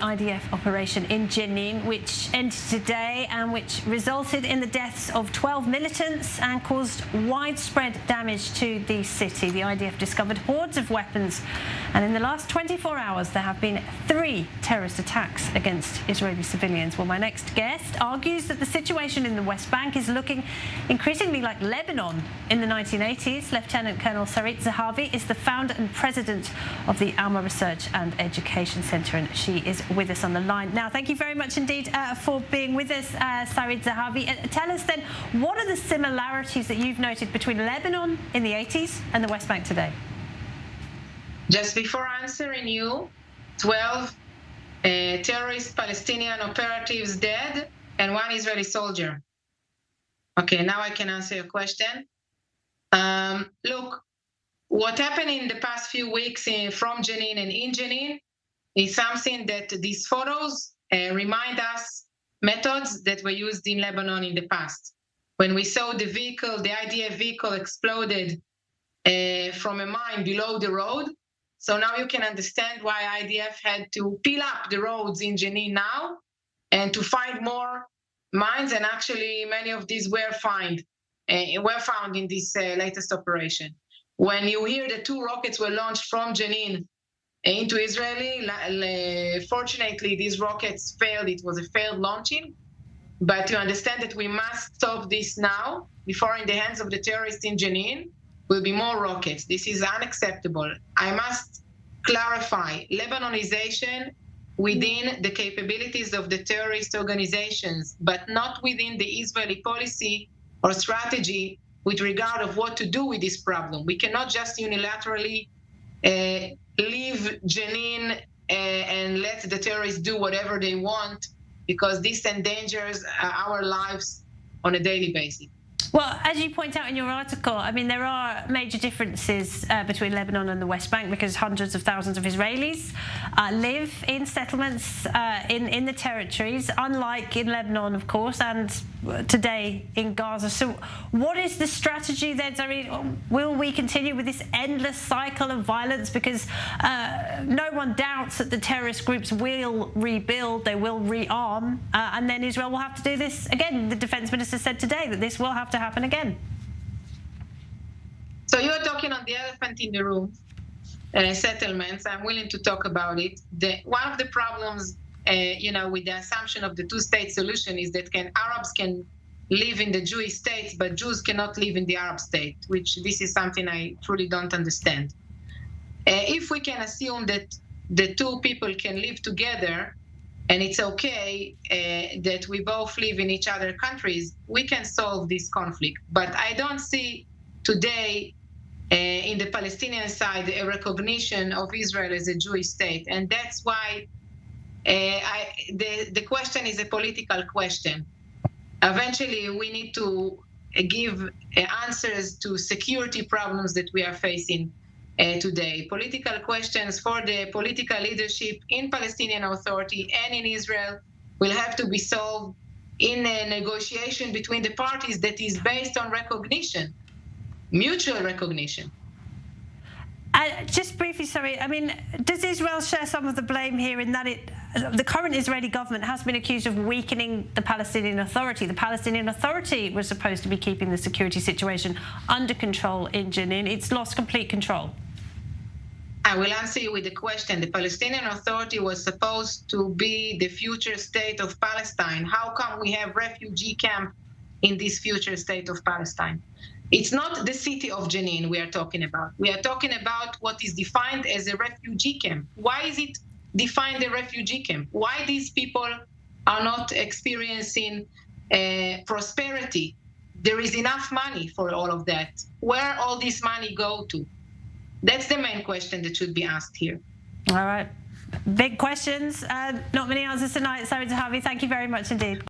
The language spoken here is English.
IDF operation in Jenin, which ended today and which resulted in the deaths of 12 militants and caused widespread damage to the city. The IDF discovered hordes of weapons, and in the last 24 hours there have been 3 terrorist attacks against Israeli civilians. Well, my next guest argues that the situation in the West Bank is looking increasingly like Lebanon in the 1980s. Lieutenant Colonel Sarit Zahavi is the founder and president of the Alma Research and Education Centre, and she is with us on the line now. Thank you very much indeed for being with us, Sarit Zahavi. Tell us then, what are the similarities that you've noted between Lebanon in the 80s and the West Bank today? Just before answering you, 12 terrorist Palestinian operatives dead and 1 Israeli soldier. Okay, now I can answer your question. Look, what happened in the past few weeks from Jenin and in Jenin is something that these photos remind us methods that were used in Lebanon in the past. When we saw the vehicle, the IDF vehicle exploded from a mine below the road. So now you can understand why IDF had to peel up the roads in Jenin now and to find more mines, and actually many of these were found in this latest operation. When you hear the 2 rockets were launched from Jenin into Israel, fortunately these rockets failed. It was a failed launching. But to understand that we must stop this now, before in the hands of the terrorists in Jenin will be more rockets. This is unacceptable. I must clarify, Lebanonization within the capabilities of the terrorist organizations, but not within the Israeli policy or strategy with regard of what to do with this problem. We cannot just unilaterally leave Jenin and let the terrorists do whatever they want, because this endangers our lives on a daily basis. Well, as you point out in your article, I mean, there are major differences between Lebanon and the West Bank, because hundreds of thousands of Israelis live in settlements in the territories, unlike in Lebanon, of course, and today in Gaza. So what is the strategy then? I mean, will we continue with this endless cycle of violence? Because no one doubts that the terrorist groups will rebuild, they will rearm, and then Israel will have to do this again. The defense minister said today that this will have to happen again. So you're talking on the elephant in the room, settlements. I'm willing to talk about it. One of the problems, with the assumption of the 2-state solution is that Arabs can live in the Jewish states, but Jews cannot live in the Arab state, which this is something I truly don't understand. If we can assume that the 2 people can live together, and it's okay that we both live in each other's countries, we can solve this conflict. But I don't see today in the Palestinian side a recognition of Israel as a Jewish state. And that's why the question is a political question. Eventually, we need to give answers to security problems that we are facing today. Political questions for the political leadership in Palestinian Authority and in Israel will have to be solved in a negotiation between the parties that is based on recognition, mutual recognition. Just briefly, sorry, I mean, does Israel share some of the blame here in that the current Israeli government has been accused of weakening the Palestinian Authority? The Palestinian Authority was supposed to be keeping the security situation under control in Jenin. It's lost complete control. I will answer you with a question. The Palestinian Authority was supposed to be the future state of Palestine. How come we have refugee camp in this future state of Palestine? It's not the city of Jenin we are talking about. We are talking about what is defined as a refugee camp. Why is it defined a refugee camp? Why these people are not experiencing prosperity? There is enough money for all of that. Where all this money go to? That's the main question that should be asked here. All right. Big questions. Not many answers tonight. Sarit Zahavi, thank you very much indeed.